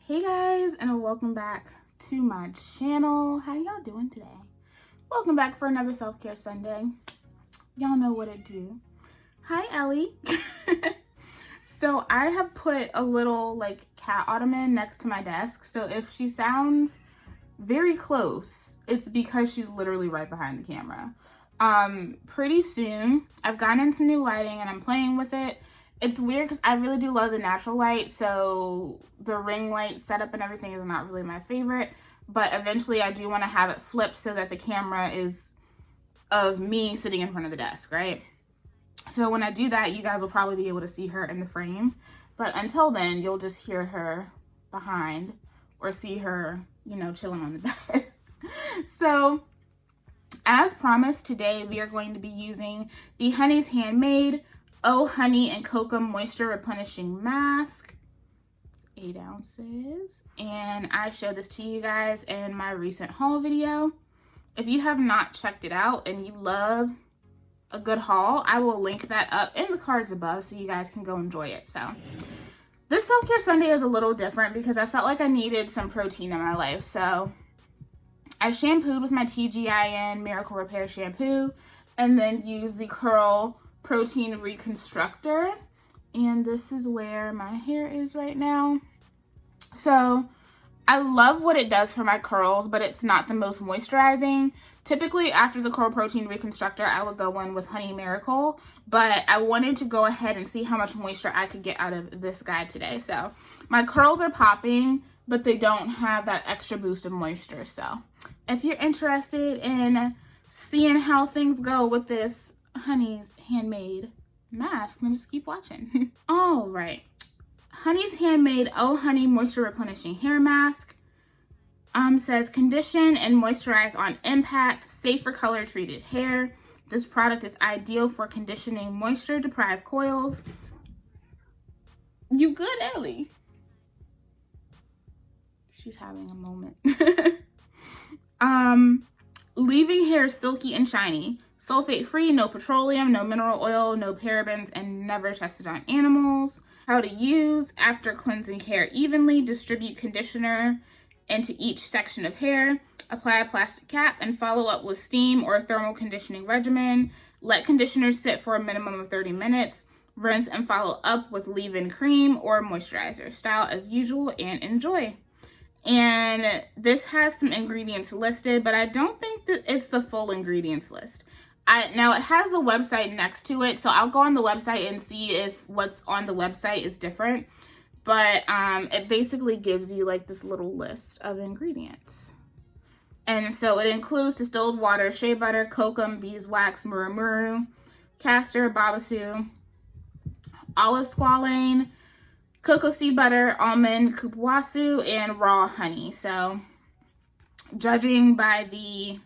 Hey guys, and welcome back to my channel. How y'all doing today? Welcome back for another self-care Sunday. Y'all know what it do. Hi Ellie. So I have put a little cat ottoman next to my desk, so if she sounds very close, it's because she's literally right behind the camera. Pretty soon I've gotten into new lighting and I'm playing with it. It's weird because I really do love the natural light, so the ring light setup and everything is not really my favorite, but eventually I do want to have it flipped so that the camera is of me sitting in front of the desk, right? So when I do that, you guys will probably be able to see her in the frame, but until then, you'll just hear her behind or see her, chilling on the bed. So as promised, today we are going to be using the Honey's Handmade Oh Honey and Cocoa Moisture Replenishing Mask. It's 8 ounces. And I showed this to you guys in my recent haul video. If you have not checked it out and you love a good haul, I will link that up in the cards above so you guys can go enjoy it. So this self-care Sunday is a little different because I felt like I needed some protein in my life. So I shampooed with my TGIN Miracle Repair shampoo and then used the Curl Protein Reconstructor, and this is where my hair is right now. So I love what it does for my curls, but it's not the most moisturizing. Typically after the Curl Protein Reconstructor, I would go in with Honey Miracle, but I wanted to go ahead and see how much moisture I could get out of this guy today. So my curls are popping, but they don't have that extra boost of moisture. So if you're interested in seeing how things go with this Honey's Handmade mask, then just keep watching. All right, Honey's Handmade Oh Honey Moisture Replenishing Hair Mask says condition and moisturize on impact, safe for color treated hair. This product is ideal for conditioning moisture deprived coils. You good, Ellie? She's having a moment. Leaving hair silky and shiny. Sulfate free, no petroleum, no mineral oil, no parabens, and never tested on animals. How to use: after cleansing hair evenly, distribute conditioner into each section of hair. Apply a plastic cap and follow up with steam or thermal conditioning regimen. Let conditioner sit for a minimum of 30 minutes. Rinse and follow up with leave-in cream or moisturizer. Style as usual and enjoy. And this has some ingredients listed, but I don't think that it's the full ingredients list. Now it has the website next to it, so I'll go on the website and see if what's on the website is different. But it basically gives you like this little list of ingredients. And so it includes distilled water, shea butter, kokum, beeswax, murumuru, castor, babassu, olive squalane, cocoa seed butter, almond kupuasu, and raw honey. So judging by the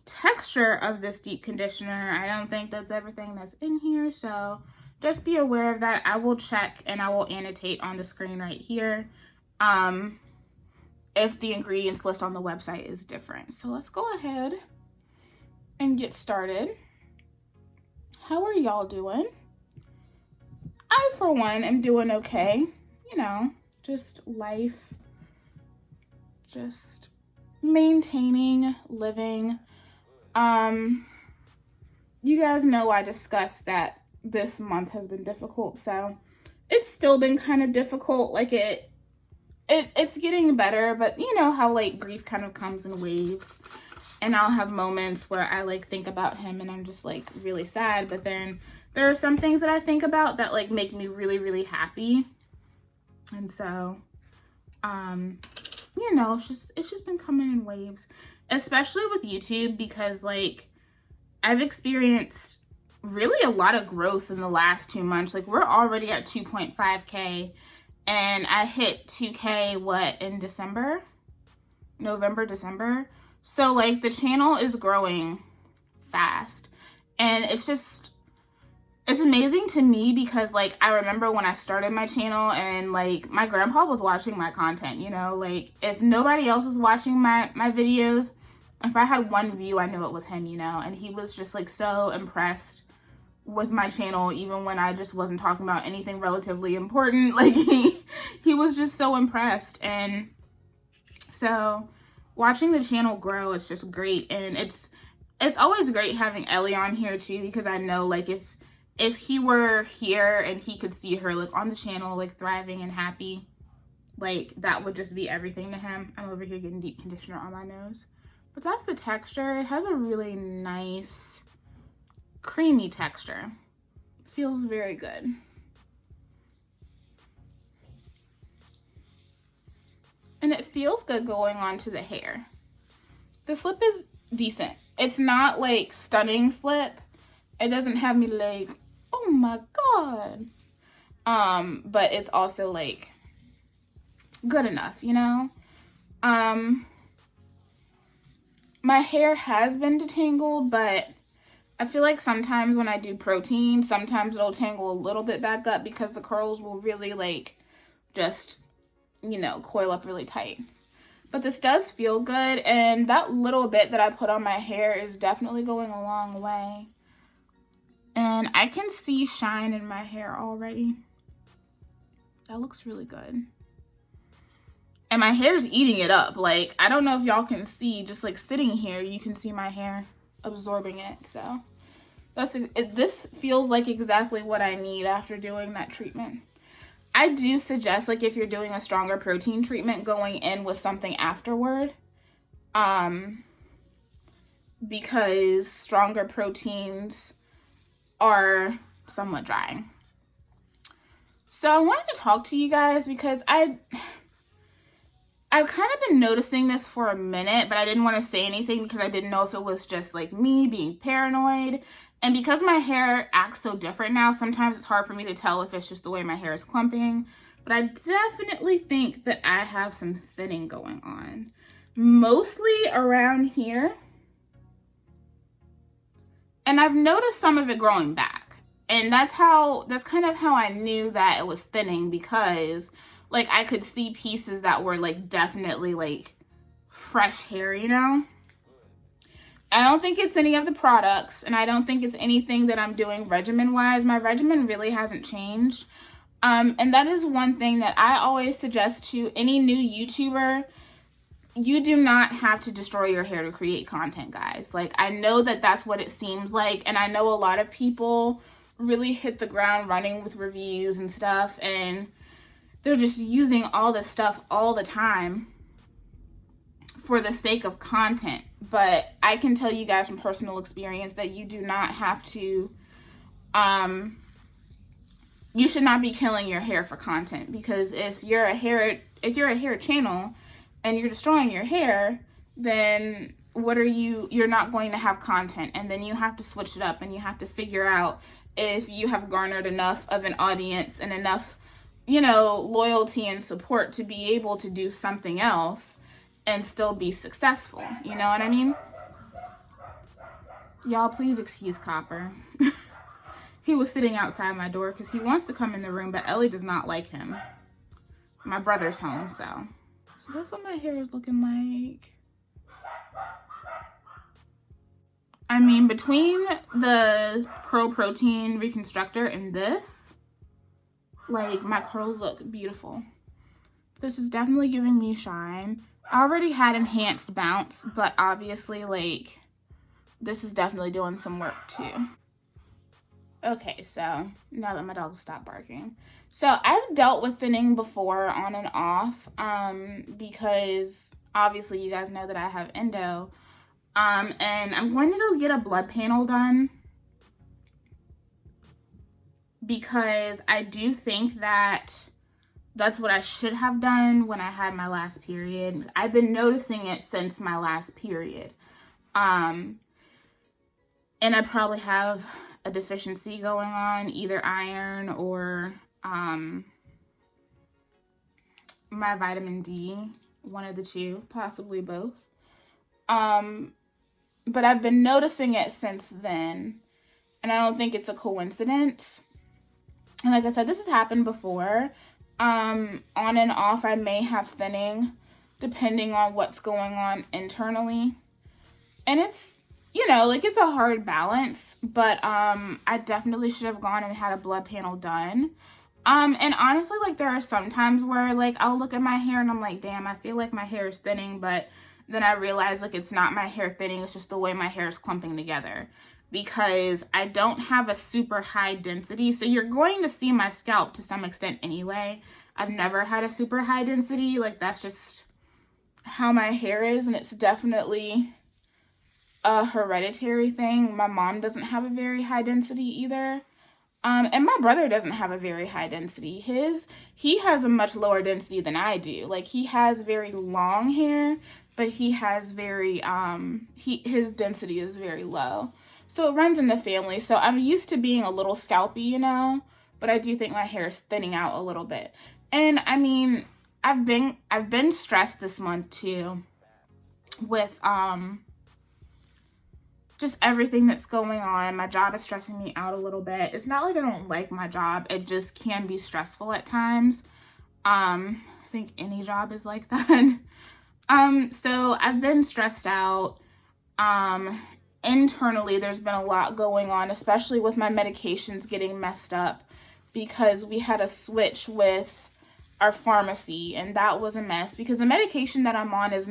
texture of this deep conditioner, I don't think that's everything that's in here, so just be aware of that. I will check and I will annotate on the screen right here if the ingredients list on the website is different. So let's go ahead and get started. How are y'all doing? I, for one, am doing okay. Just life, just maintaining, living. You guys know I discussed that this month has been difficult, so it's still been kind of difficult. Like it's getting better, but you know how like grief kind of comes in waves, and I'll have moments where I like think about him and I'm just like really sad, but then there are some things that I think about that like make me really, really happy. And so it's just been coming in waves, especially with YouTube, because like I've experienced really a lot of growth in the last 2 months. Like we're already at 2.5K and I hit 2K in November, December. So like the channel is growing fast, and it's amazing to me because like I remember when I started my channel and like my grandpa was watching my content, like if nobody else is watching my videos, if I had one view, I know it was him, and he was just like so impressed with my channel, even when I just wasn't talking about anything relatively important. Like he was just so impressed. And so watching the channel grow, it's just great. And it's always great having Ellie on here too, because I know like if he were here and he could see her like on the channel, like thriving and happy, like that would just be everything to him. I'm over here getting deep conditioner on my nose. But that's the texture. It has a really nice creamy texture. Feels very good. And it feels good going on to the hair. The slip is decent. It's not like stunning slip. It doesn't have me like, oh my god. But it's also like good enough, you know? My hair has been detangled, but I feel like sometimes when I do protein, sometimes it'll tangle a little bit back up because the curls will really like just, you know, coil up really tight. But this does feel good, and that little bit that I put on my hair is definitely going a long way. And I can see shine in my hair already. That looks really good. And my hair's eating it up. Like, I don't know if y'all can see, just like sitting here, you can see my hair absorbing it. So this feels like exactly what I need after doing that treatment. I do suggest, like, if you're doing a stronger protein treatment, going in with something afterward. Because stronger proteins are somewhat drying. So I wanted to talk to you guys because I've kind of been noticing this for a minute, but I didn't want to say anything because I didn't know if it was just like me being paranoid. And because my hair acts so different now, sometimes it's hard for me to tell if it's just the way my hair is clumping. But I definitely think that I have some thinning going on. Mostly around here. And I've noticed some of it growing back. And that's kind of how I knew that it was thinning, because like I could see pieces that were like definitely like fresh hair, you know? I don't think it's any of the products, and I don't think it's anything that I'm doing regimen-wise. My regimen really hasn't changed. And that is one thing that I always suggest to any new YouTuber. You do not have to destroy your hair to create content, guys. Like, I know that that's what it seems like, and I know a lot of people really hit the ground running with reviews and stuff, and they're just using all this stuff all the time for the sake of content. But I can tell you guys from personal experience that you do not have to, you should not be killing your hair for content, because if you're a hair channel and you're destroying your hair, then you're not going to have content, and then you have to switch it up, and you have to figure out if you have garnered enough of an audience and enough, you know, loyalty and support to be able to do something else and still be successful. You know what I mean? Y'all, please excuse Copper. He was sitting outside my door because he wants to come in the room, but Ellie does not like him. My brother's home, so that's what my hair is looking like. I mean, between the Curl Protein Reconstructor and this, like, my curls look beautiful. This is definitely giving me shine. I already had enhanced bounce, but obviously, like, this is definitely doing some work too. Okay, so now that my dog stopped barking. So I've dealt with thinning before on and off, because obviously you guys know that I have endo. And I'm going to go get a blood panel done, because I do think that that's what I should have done when I had my last period. I've been noticing it since my last period. And I probably have a deficiency going on, either iron or my vitamin D, one of the two, possibly both. But I've been noticing it since then, and I don't think it's a coincidence. And like I said, this has happened before. On and off, I may have thinning depending on what's going on internally. And it's you know, like it's a hard balance, but I definitely should have gone and had a blood panel done. And honestly, like there are some times where like I'll look at my hair and I'm like, damn, I feel like my hair is thinning, but then I realize like it's not my hair thinning, it's just the way my hair is clumping together because I don't have a super high density. So you're going to see my scalp to some extent anyway. I've never had a super high density, like that's just how my hair is, and it's definitely a hereditary thing. My mom doesn't have a very high density either. And my brother doesn't have a very high density. He has a much lower density than I do. Like he has very long hair, but he has very, his density is very low. So it runs in the family. So I'm used to being a little scalpy, you know, but I do think my hair is thinning out a little bit. And I mean, I've been stressed this month too with, just everything that's going on. My job is stressing me out a little bit. It's not like I don't like my job. It just can be stressful at times. I think any job is like that. So I've been stressed out. Internally, there's been a lot going on, especially with my medications getting messed up because we had a switch with our pharmacy and that was a mess because the medication that I'm on is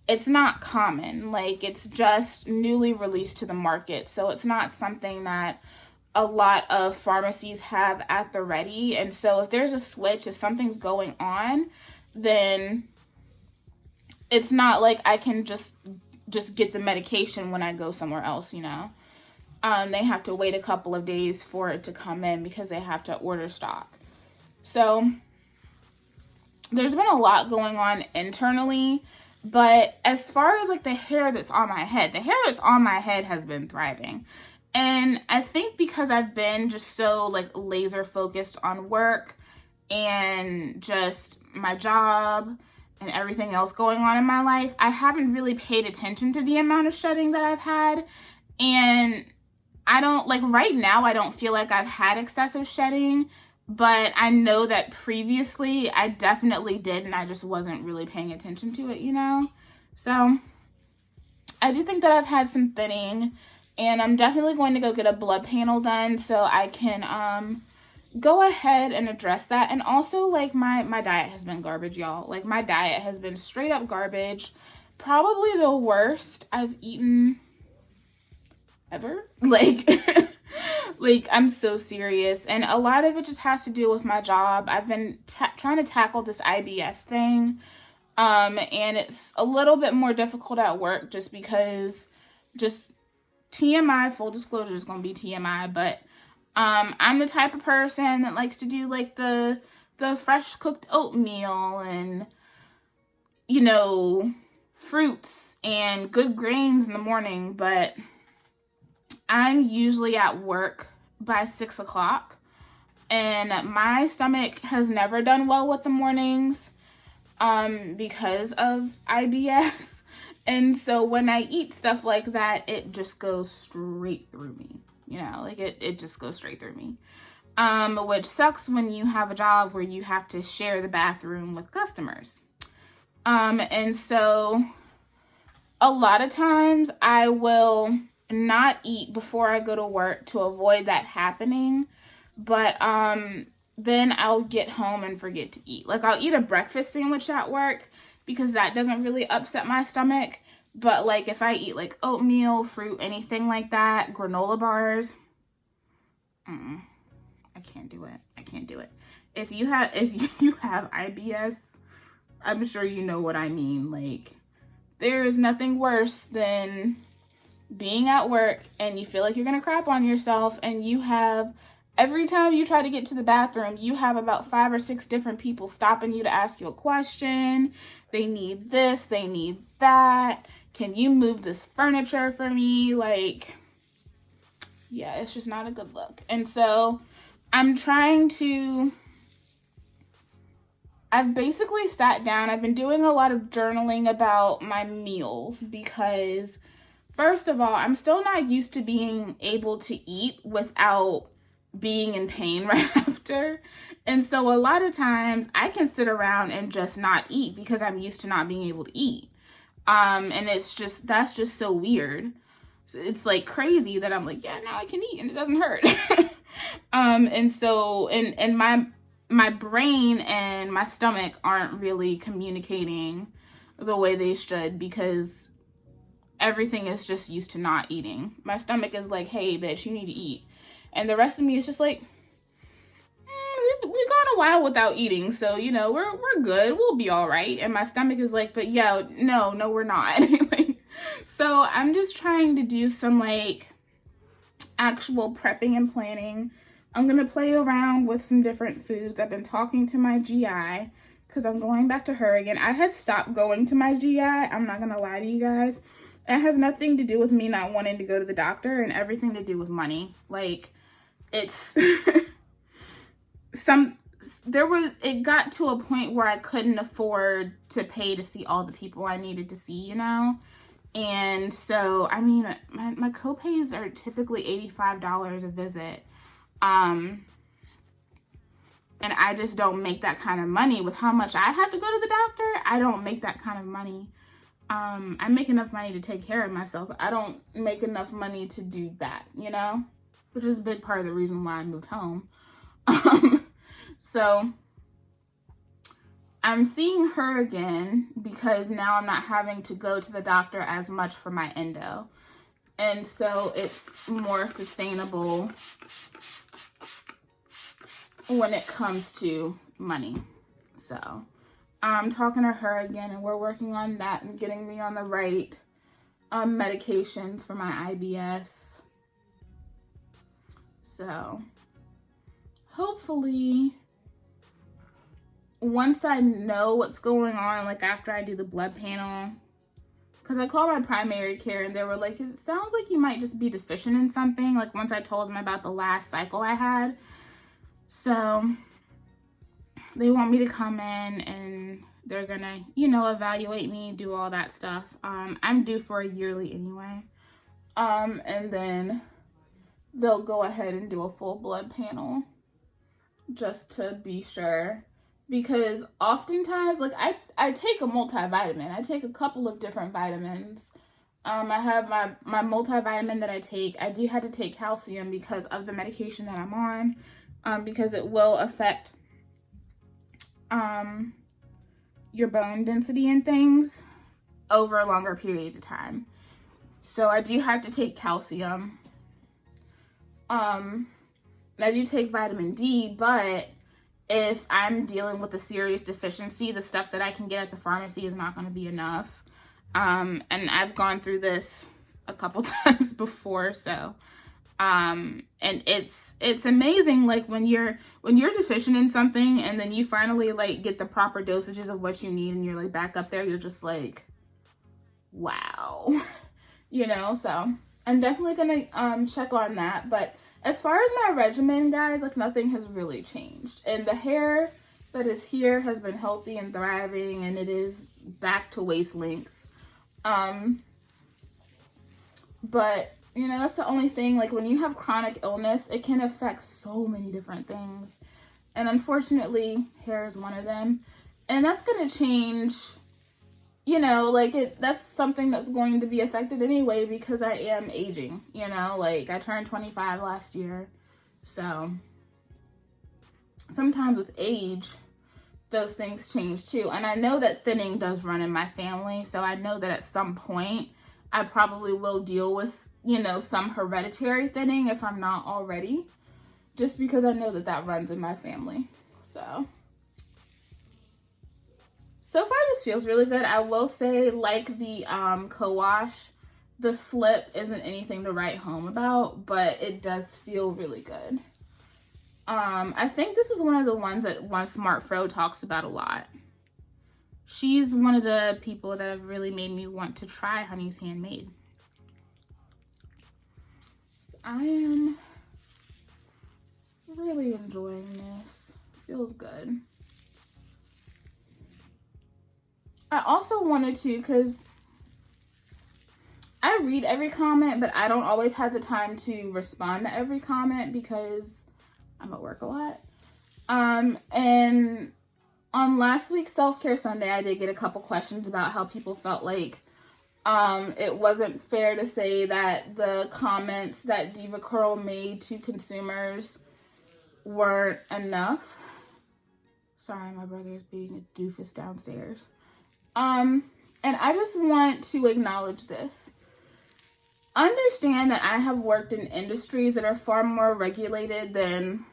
it's not common. Like it's just newly released to the market. So it's not something that a lot of pharmacies have at the ready. And so if there's a switch, if something's going on, then it's not like I can just get the medication when I go somewhere else, you know. They have to wait a couple of days for it to come in because they have to order stock. So there's been a lot going on internally. But as far as like the hair that's on my head, the hair that's on my head has been thriving. And I think because I've been just so like laser focused on work and just my job and everything else going on in my life, I haven't really paid attention to the amount of shedding that I've had. And I don't like right now, I don't feel like I've had excessive shedding. But I know that previously I definitely did and I just wasn't really paying attention to it, you know? So I do think that I've had some thinning and I'm definitely going to go get a blood panel done so I can go ahead and address that. And also like my diet has been garbage, y'all. Like my diet has been straight up garbage. Probably the worst I've eaten ever. Like... Like, I'm so serious. And a lot of it just has to do with my job. I've been trying to tackle this IBS thing. And it's a little bit more difficult at work just because, just TMI, full disclosure is going to be TMI. But I'm the type of person that likes to do, like, the fresh cooked oatmeal and, you know, fruits and good grains in the morning. But I'm usually at work by 6 o'clock and my stomach has never done well with the mornings because of IBS. And so when I eat stuff like that, it just goes straight through me, you know, like it just goes straight through me. Which sucks when you have a job where you have to share the bathroom with customers. And so a lot of times I will not eat before I go to work to avoid that happening. But then I'll get home and forget to eat. Like I'll eat a breakfast sandwich at work because that doesn't really upset my stomach. But like if I eat like oatmeal, fruit, anything like that, granola bars, I can't do it. I can't do it. If you have IBS, I'm sure you know what I mean. Like there is nothing worse than being at work and you feel like you're gonna crap on yourself and you have, every time you try to get to the bathroom, you have about 5 or 6 different people stopping you to ask you a question. They need this, they need that. Can you move this furniture for me? Like, yeah, it's just not a good look. And so I've basically sat down. I've been doing a lot of journaling about my meals because first of all, I'm still not used to being able to eat without being in pain right after. And so a lot of times I can sit around and just not eat because I'm used to not being able to eat. And that's just so weird. it's like crazy that I'm like, yeah, now I can eat and it doesn't hurt. And so, and my brain and my stomach aren't really communicating the way they should, because everything is just used to not eating. My stomach is like, hey, bitch, you need to eat. And the rest of me is just like, we've gone a while without eating, so, you know, we're good. We'll be all right. And my stomach is like, but yeah, no, we're not. So I'm just trying to do some, like, actual prepping and planning. I'm going to play around with some different foods. I've been talking to my GI because I'm going back to her again. I had stopped going to my GI. I'm not going to lie to you guys. It has nothing to do with me not wanting to go to the doctor and everything to do with money. Like, it's it got to a point where I couldn't afford to pay to see all the people I needed to see, you know? And so, I mean, my copays are typically $85 a visit. And I just don't make that kind of money with how much I have to go to the doctor. I don't make that kind of money. I make enough money to take care of myself. I don't make enough money to do that, you know, which is a big part of the reason why I moved home. So I'm seeing her again because now I'm not having to go to the doctor as much for my endo. And so it's more sustainable when it comes to money. So I'm talking to her again, and we're working on that and getting me on the right medications for my IBS. So hopefully, once I know what's going on, like after I do the blood panel, because I called my primary care and they were like, it sounds like you might just be deficient in something, like once I told them about the last cycle I had. So they want me to come in and they're gonna, you know, evaluate me, do all that stuff. I'm due for a yearly anyway. And then they'll go ahead and do a full blood panel just to be sure. Because oftentimes, like, I take a multivitamin. I take a couple of different vitamins. I have my multivitamin that I take. I do have to take calcium because of the medication that I'm on, because it will affect your bone density and things over longer periods of time. So I do have to take calcium. I do take vitamin D, but if I'm dealing with a serious deficiency, the stuff that I can get at the pharmacy is not going to be enough. And I've gone through this a couple times before, so and it's amazing, like when you're deficient in something and then you finally like get the proper dosages of what you need and you're like back up there, you're just like, wow. You know, so I'm definitely gonna check on that. But as far as my regimen, guys, like nothing has really changed. And the hair that is here has been healthy and thriving, and it is back to waist length. But, you know, that's the only thing. Like when you have chronic illness, it can affect so many different things. And unfortunately, hair is one of them. And that's going to change, you know, like that's something that's going to be affected anyway because I am aging, you know, like I turned 25 last year. So sometimes with age, those things change too. And I know that thinning does run in my family. So I know that at some point I probably will deal with, you know, some hereditary thinning if I'm not already, just because I know that that runs in my family. So far this feels really good. I will say, like the co-wash, the slip isn't anything to write home about, but it does feel really good. I think this is one of the ones that One Smart Fro talks about a lot. She's one of the people that have really made me want to try Honey's Handmade. So I am really enjoying this. Feels good. I also wanted to, because I read every comment, but I don't always have the time to respond to every comment because I'm at work a lot. And on last week's Self-Care Sunday, I did get a couple questions about how people felt like It wasn't fair to say that the comments that DevaCurl made to consumers weren't enough. Sorry, my brother is being a doofus downstairs. And I just want to acknowledge this. Understand that I have worked in industries that are far more regulated than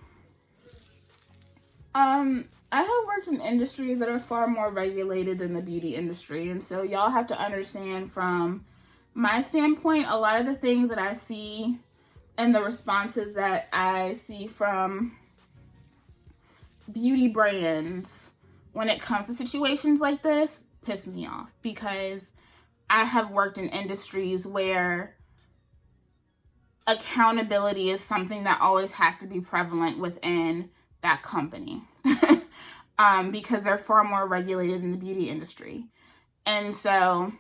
the beauty industry. And so y'all have to understand, from my standpoint, a lot of the things that I see and the responses that I see from beauty brands when it comes to situations like this piss me off, because I have worked in industries where accountability is something that always has to be prevalent within that company. Because they're far more regulated than the beauty industry. And so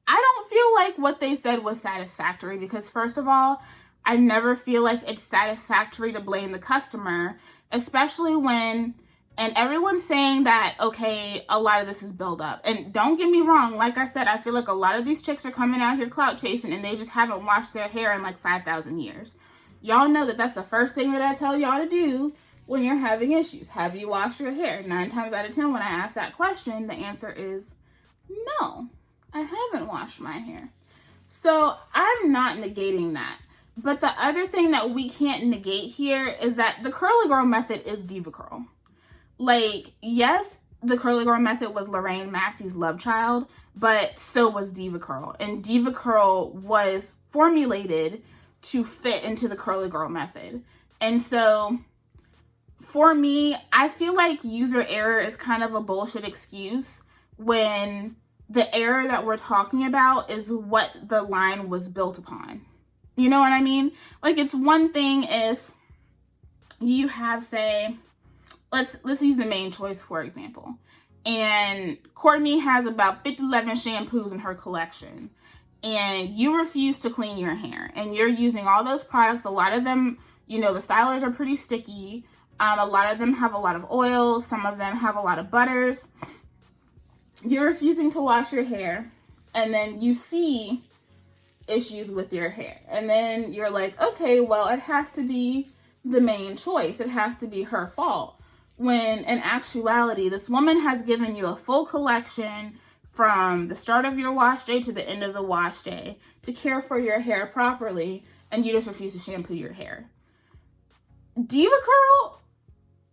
I don't feel like what they said was satisfactory, because first of all, I never feel like it's satisfactory to blame the customer, especially when, and everyone's saying that, okay, a lot of this is build up. And don't get me wrong, like I said, I feel like a lot of these chicks are coming out here clout chasing and they just haven't washed their hair in like 5,000 years. Y'all know that that's the first thing that I tell y'all to do when you're having issues. Have you washed your hair? 9 times out of 10 when I ask that question, the answer is no, I haven't washed my hair. So I'm not negating that. But the other thing that we can't negate here is that the Curly Girl method is DevaCurl. Like, yes, the Curly Girl method was Lorraine Massey's love child, but so was DevaCurl. And DevaCurl was formulated to fit into the Curly Girl method. And so for me, I feel like user error is kind of a bullshit excuse when the error that we're talking about is what the line was built upon. You know what I mean? Like, it's one thing if you have, say, let's use the Main Choice, for example. And Courtney has about 11 shampoos in her collection. And you refuse to clean your hair. And you're using all those products. A lot of them, you know, the stylers are pretty sticky. A lot of them have a lot of oils. Some of them have a lot of butters. You're refusing to wash your hair. And then you see issues with your hair. And then you're like, okay, well, it has to be the Main Choice. It has to be her fault. When in actuality, this woman has given you a full collection from the start of your wash day to the end of the wash day to care for your hair properly, and you just refuse to shampoo your hair. DevaCurl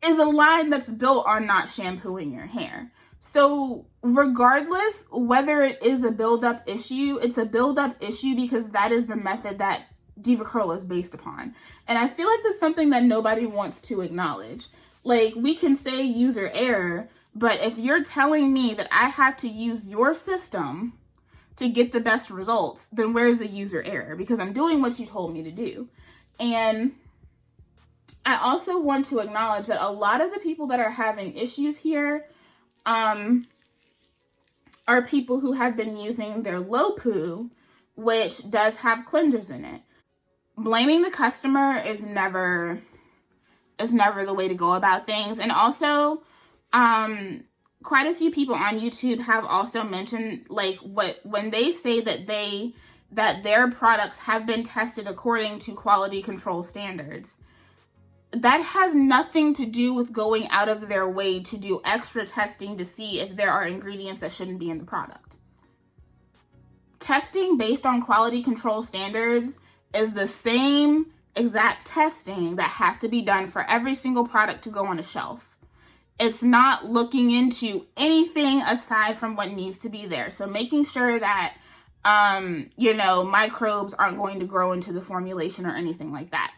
is a line that's built on not shampooing your hair. So regardless whether it is a build-up issue, it's a build-up issue because that is the method that DevaCurl is based upon. And I feel like that's something that nobody wants to acknowledge. Like, we can say user error, but if you're telling me that I have to use your system to get the best results, then where's the user error? Because I'm doing what you told me to do. And I also want to acknowledge that a lot of the people that are having issues here are people who have been using their LoPoo, which does have cleansers in it. Blaming the customer is never the way to go about things. And also, quite a few people on YouTube have also mentioned, like, when they say that their products have been tested according to quality control standards, that has nothing to do with going out of their way to do extra testing to see if there are ingredients that shouldn't be in the product. Testing based on quality control standards is the same exact testing that has to be done for every single product to go on a shelf. It's not looking into anything aside from what needs to be there. So making sure that, microbes aren't going to grow into the formulation or anything like that.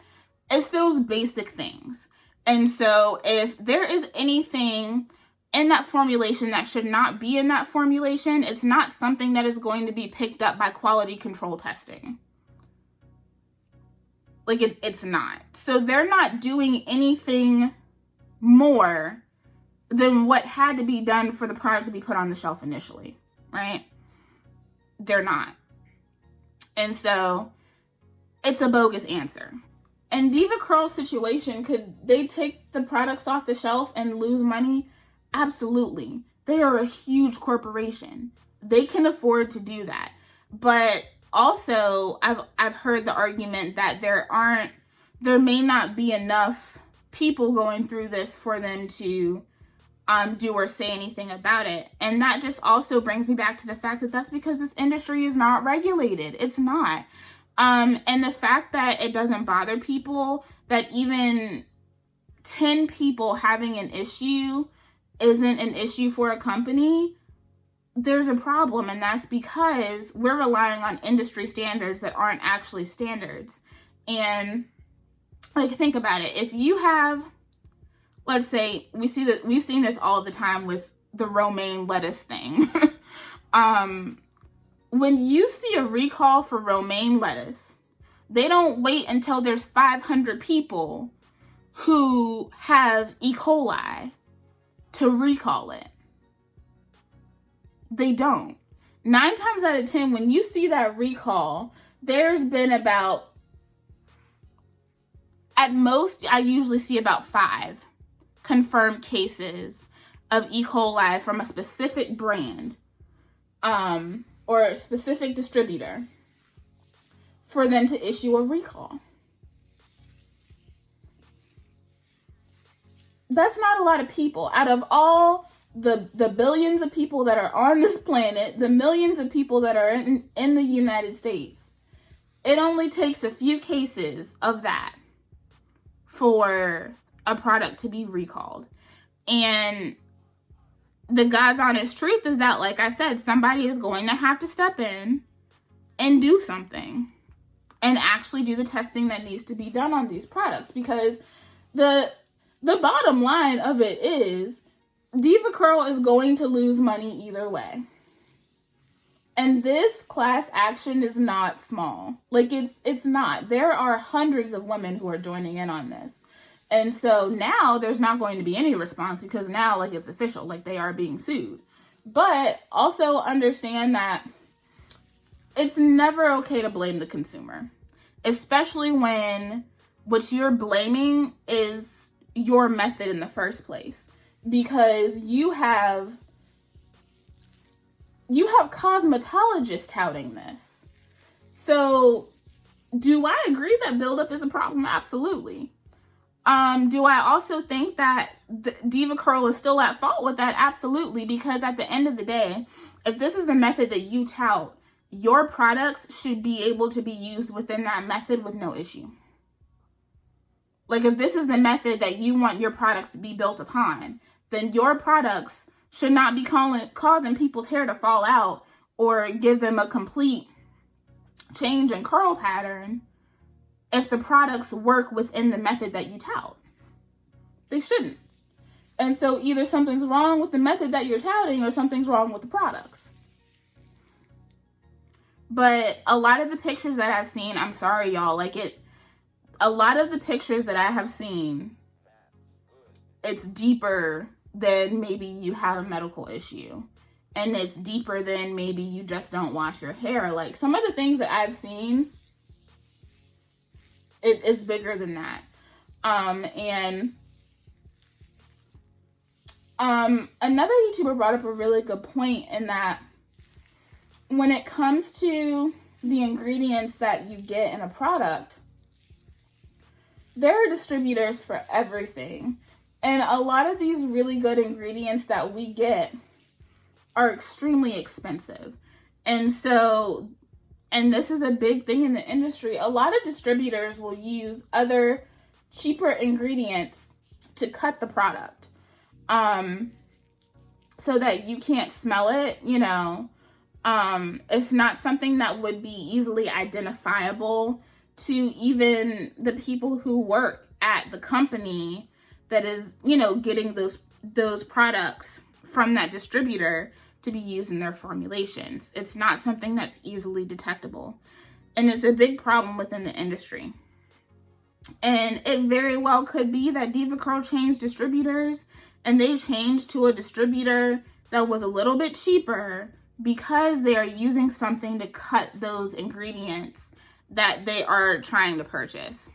It's those basic things. And so if there is anything in that formulation that should not be in that formulation, it's not something that is going to be picked up by quality control testing. Like, it's not. So they're not doing anything more than what had to be done for the product to be put on the shelf initially, right? They're not. And so it's a bogus answer. In DevaCurl's situation, could they take the products off the shelf and lose money? Absolutely. They are a huge corporation. They can afford to do that. But also, I've heard the argument that there may not be enough people going through this for them to do or say anything about it. And that just also brings me back to the fact that that's because this industry is not regulated. It's not. And the fact that it doesn't bother people, that even 10 people having an issue isn't an issue for a company, there's a problem. And that's because we're relying on industry standards that aren't actually standards. And like, think about it. If you have, let's say, we've seen this all the time with the romaine lettuce thing. When you see a recall for romaine lettuce, they don't wait until there's 500 people who have E. coli to recall it. They don't. 9 times out of 10, when you see that recall, there's been about, at most, I usually see about 5 confirmed cases of E. coli from a specific brand or a specific distributor for them to issue a recall. That's not a lot of people. Out of all the billions of people that are on this planet, the millions of people that are in the United States, it only takes a few cases of that for a product to be recalled. And the God's honest truth is that, like I said, somebody is going to have to step in and do something and actually do the testing that needs to be done on these products, because the bottom line of it is DevaCurl is going to lose money either way. And this class action is not small. Like, it's not. There are hundreds of women who are joining in on this. And so now there's not going to be any response, because now, like, it's official, like, they are being sued. But also understand that it's never okay to blame the consumer, especially when what you're blaming is your method in the first place, because you have cosmetologists touting this. So do I agree that buildup is a problem? Absolutely. Do I also think that DevaCurl is still at fault with that? Absolutely. Because at the end of the day, if this is the method that you tout, your products should be able to be used within that method with no issue. Like, if this is the method that you want your products to be built upon, then your products should not be causing people's hair to fall out or give them a complete change in curl pattern if the products work within the method that you tout. They shouldn't. And so either something's wrong with the method that you're touting or something's wrong with the products. But a lot of the pictures that I've seen, I'm sorry, y'all, a lot of the pictures that I have seen, it's deeper than maybe you have a medical issue. And it's deeper than maybe you just don't wash your hair. Like, some of the things that I've seen, it is bigger than that. Another YouTuber brought up a really good point in that when it comes to the ingredients that you get in a product, there are distributors for everything. And a lot of these really good ingredients that we get are extremely expensive. And so, and this is a big thing in the industry, a lot of distributors will use other cheaper ingredients to cut the product. So that you can't smell it, you know. It's not something that would be easily identifiable to even the people who work at the company that is, you know, getting those products from that distributor to be used in their formulations. It's not something that's easily detectable. And it's a big problem within the industry. And it very well could be that DevaCurl changed distributors, and they changed to a distributor that was a little bit cheaper because they are using something to cut those ingredients that they are trying to purchase.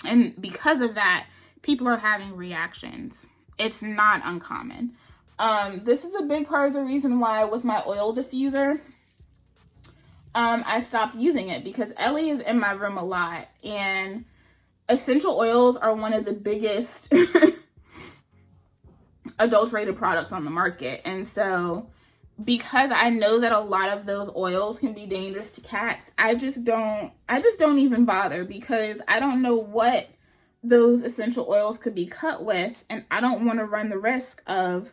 And because of that, people are having reactions. It's not uncommon. This is a big part of the reason why with my oil diffuser, I stopped using it because Ellie is in my room a lot, and essential oils are one of the biggest adulterated products on the market. And so because I know that a lot of those oils can be dangerous to cats, I just don't even bother, because I don't know what those essential oils could be cut with, and I don't want to run the risk of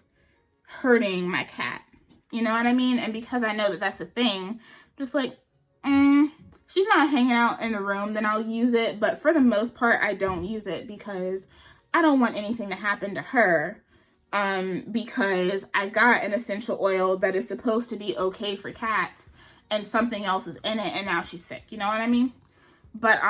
hurting my cat. You know what I mean? And because I know that that's the thing, just like, she's not hanging out in the room, then I'll use it. But for the most part, I don't use it because I don't want anything to happen to her. Because I got an essential oil that is supposed to be okay for cats, and something else is in it, and now she's sick. You know what I mean? But,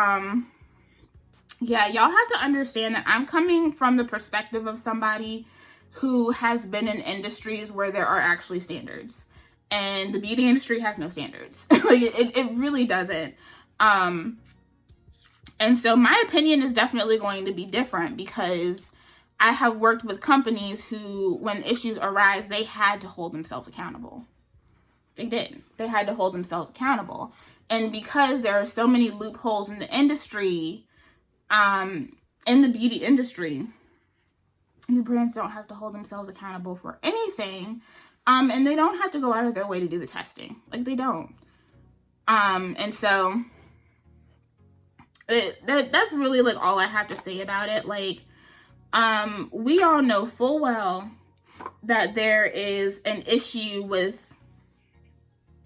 yeah, y'all have to understand that I'm coming from the perspective of somebody who has been in industries where there are actually standards, and the beauty industry has no standards. Like, it really doesn't. And so my opinion is definitely going to be different, because I have worked with companies who, when issues arise, they had to hold themselves accountable. They did. They had to hold themselves accountable. And because there are so many loopholes in the industry, in the beauty industry, the brands don't have to hold themselves accountable for anything. And they don't have to go out of their way to do the testing. Like, they don't. And so that's really like all I have to say about it. Like, we all know full well that there is an issue with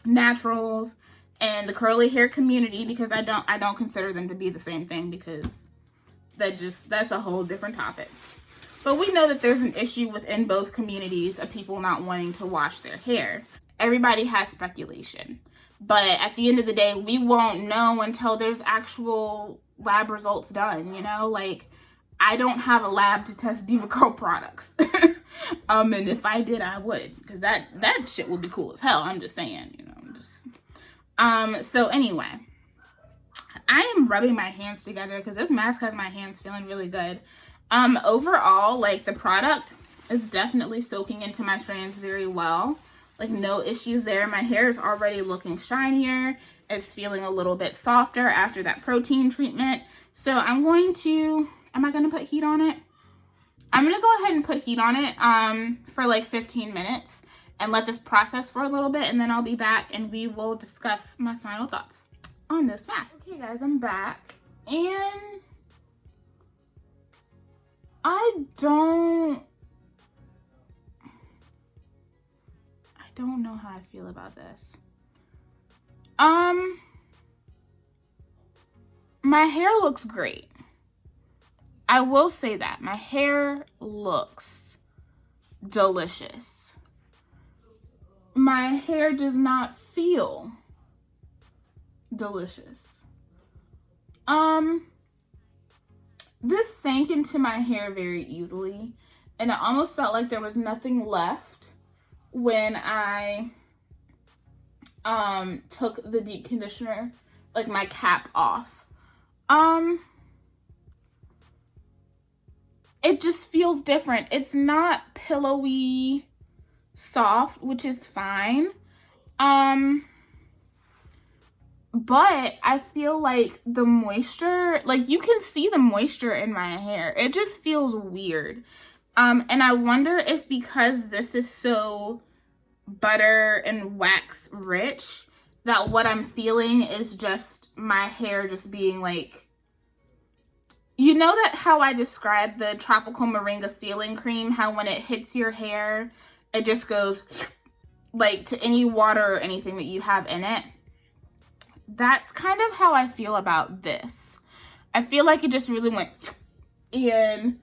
naturals and the curly hair community, because I don't consider them to be the same thing, because that's a whole different topic. But we know that there's an issue within both communities of people not wanting to wash their hair. Everybody has speculation, but at the end of the day, we won't know until there's actual lab results done, you know? Like, I don't have a lab to test DevaCurl products. And if I did, I would, because that shit would be cool as hell. I'm just saying, you know, so anyway, I am rubbing my hands together because this mask has my hands feeling really good. Overall, like, the product is definitely soaking into my strands very well. Like, no issues there. My hair is already looking shinier. It's feeling a little bit softer after that protein treatment. So I'm going to, am I going to put heat on it? I'm going to go ahead and put heat on it for like 15 minutes and let this process for a little bit, and then I'll be back and we will discuss my final thoughts on this mask. Okay guys, I'm back, and I don't know how I feel about this. My hair looks great. I will say that. My hair looks delicious. My hair does not feel delicious. This sank into my hair very easily, and it almost felt like there was nothing left when I took the deep conditioner, like my cap off. It just feels different. It's not pillowy soft, which is fine. But I feel like the moisture, like, you can see the moisture in my hair. It just feels weird. And I wonder if because this is so butter and wax rich, that what I'm feeling is just my hair just being like, you know, that how I described the Tropical Moringa Sealing Cream, how when it hits your hair, it just goes like to any water or anything that you have in it. That's kind of how I feel about this. I feel like it just really went, and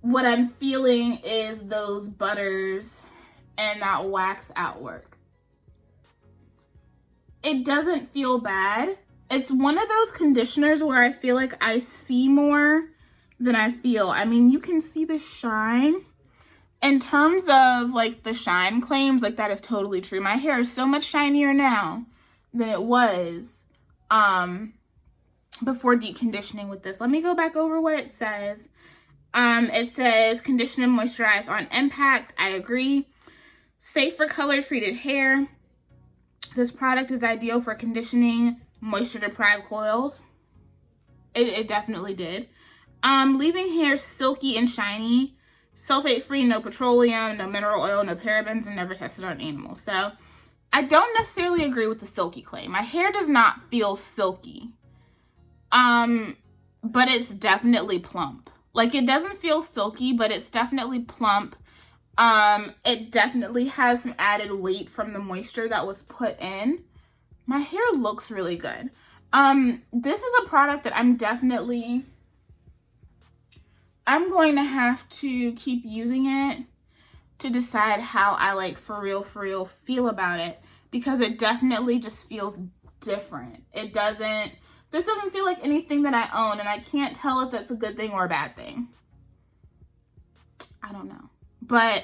what I'm feeling is those butters and that wax at work. It doesn't feel bad. It's one of those conditioners where I feel like I see more than I feel. I mean, you can see the shine. In terms of like the shine claims, like, that is totally true. My hair is so much shinier now than it was before deep conditioning with this. Let me go back over what it says. It says condition and moisturize on impact. I agree. Safe for color treated hair. This product is ideal for conditioning moisture deprived coils. It definitely did. Leaving hair silky and shiny, sulfate free, no petroleum, no mineral oil, no parabens, and never tested on animals. So I don't necessarily agree with the silky claim. My hair does not feel silky. But it's definitely plump. Like, it doesn't feel silky, but it's definitely plump. It definitely has some added weight from the moisture that was put in. My hair looks really good. This is a product that I'm going to have to keep using it to decide how I like for real feel about it, because it definitely just feels different. This doesn't feel like anything that I own, and I can't tell if that's a good thing or a bad thing. I don't know. But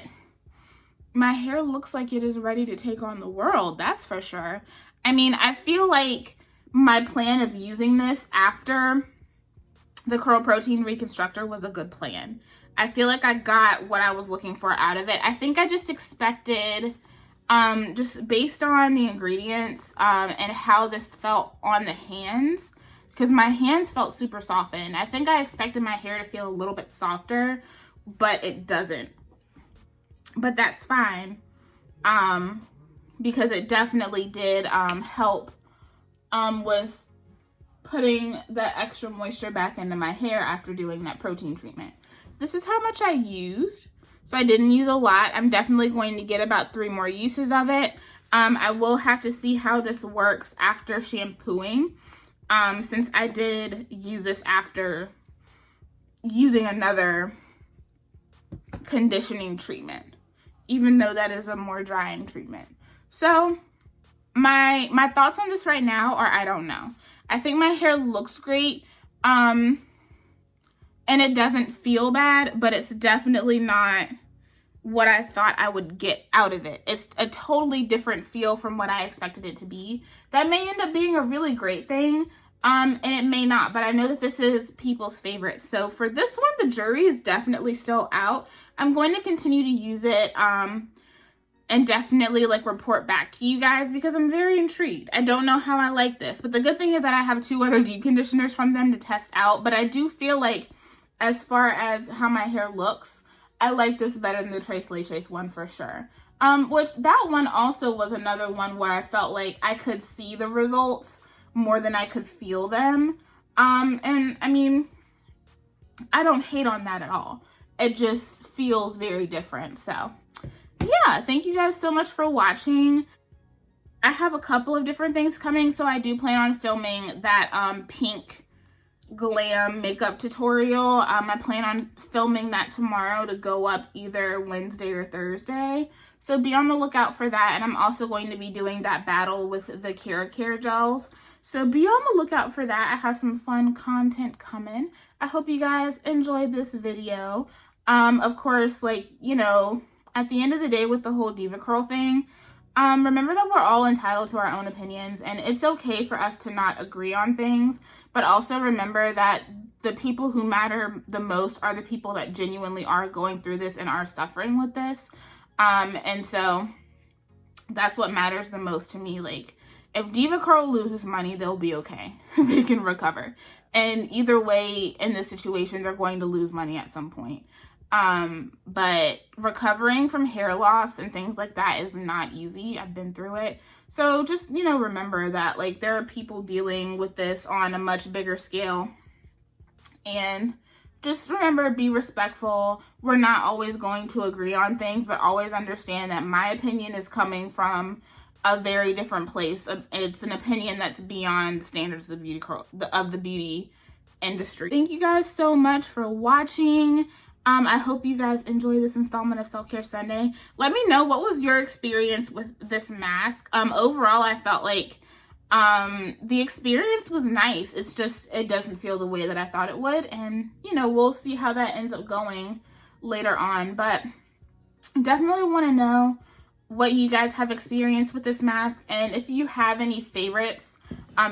my hair looks like it is ready to take on the world, that's for sure. I mean, I feel like my plan of using this after the Curl Protein Reconstructor was a good plan. I feel like I got what I was looking for out of it. I think I just expected, just based on the ingredients and how this felt on the hands, because my hands felt super softened. I think I expected my hair to feel a little bit softer, but it doesn't. But that's fine, because it definitely did help with putting the extra moisture back into my hair after doing that protein treatment. This is how much I used. So I didn't use a lot. I'm definitely going to get about 3 more uses of it. I will have to see how this works after shampooing, since I did use this after using another conditioning treatment, even though that is a more drying treatment. So my thoughts on this right now are, I don't know. I think my hair looks great, and it doesn't feel bad, but it's definitely not what I thought I would get out of it. It's a totally different feel from what I expected it to be. That may end up being a really great thing, and it may not, but I know that this is people's favorite. So for this one, the jury is definitely still out. I'm going to continue to use it, and definitely like report back to you guys, because I'm very intrigued. I don't know how I like this, but the good thing is that I have 2 other deep conditioners from them to test out. But I do feel like, as far as how my hair looks, I like this better than the Trace Latrace one for sure. Which that one also was another one where I felt like I could see the results more than I could feel them. And I mean, I don't hate on that at all. It just feels very different. So yeah, thank you guys so much for watching. I have a couple of different things coming, so I do plan on filming that pink glam makeup tutorial. I plan on filming that tomorrow to go up either Wednesday or Thursday. So be on the lookout for that. And I'm also going to be doing that battle with the Keracare gels. So be on the lookout for that. I have some fun content coming. I hope you guys enjoyed this video. Of course, like, you know, at the end of the day with the whole DevaCurl thing, remember that we're all entitled to our own opinions, and it's okay for us to not agree on things, but also remember that the people who matter the most are the people that genuinely are going through this and are suffering with this. And so that's what matters the most to me. Like, if DevaCurl loses money, they'll be okay. They can recover. And either way, in this situation, they're going to lose money at some point. But recovering from hair loss and things like that is not easy. I've been through it. So just, you know, remember that, like, there are people dealing with this on a much bigger scale. And just remember, be respectful. We're not always going to agree on things, but always understand that my opinion is coming from a very different place. It's an opinion that's beyond the standards of the beauty industry. Thank you guys so much for watching. I hope you guys enjoy this installment of Self Care Sunday. Let me know, what was your experience with this mask? Overall, I felt like the experience was nice. It's just, it doesn't feel the way that I thought it would. And, you know, we'll see how that ends up going later on. But definitely want to know what you guys have experienced with this mask. And if you have any favorites,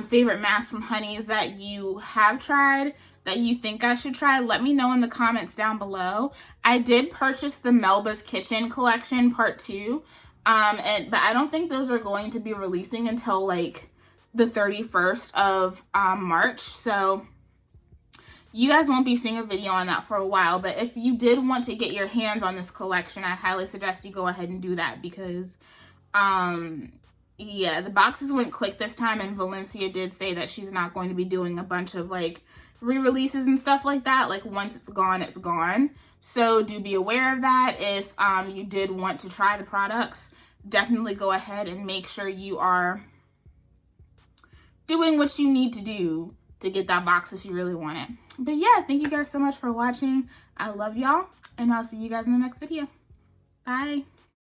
favorite masks from Honey's that you have tried, that you think I should try, let me know in the comments down below. I did purchase the Melba's Kitchen collection part 2. But I don't think those are going to be releasing until like the 31st of March. So you guys won't be seeing a video on that for a while. But if you did want to get your hands on this collection, I highly suggest you go ahead and do that because yeah, the boxes went quick this time, and Valencia did say that she's not going to be doing a bunch of like re-releases and stuff like that. Like once it's gone, it's gone. So do be aware of that. If you did want to try the products, definitely go ahead and make sure you are doing what you need to do to get that box if you really want it. But yeah, thank you guys so much for watching. I love y'all, and I'll see you guys in the next video. Bye.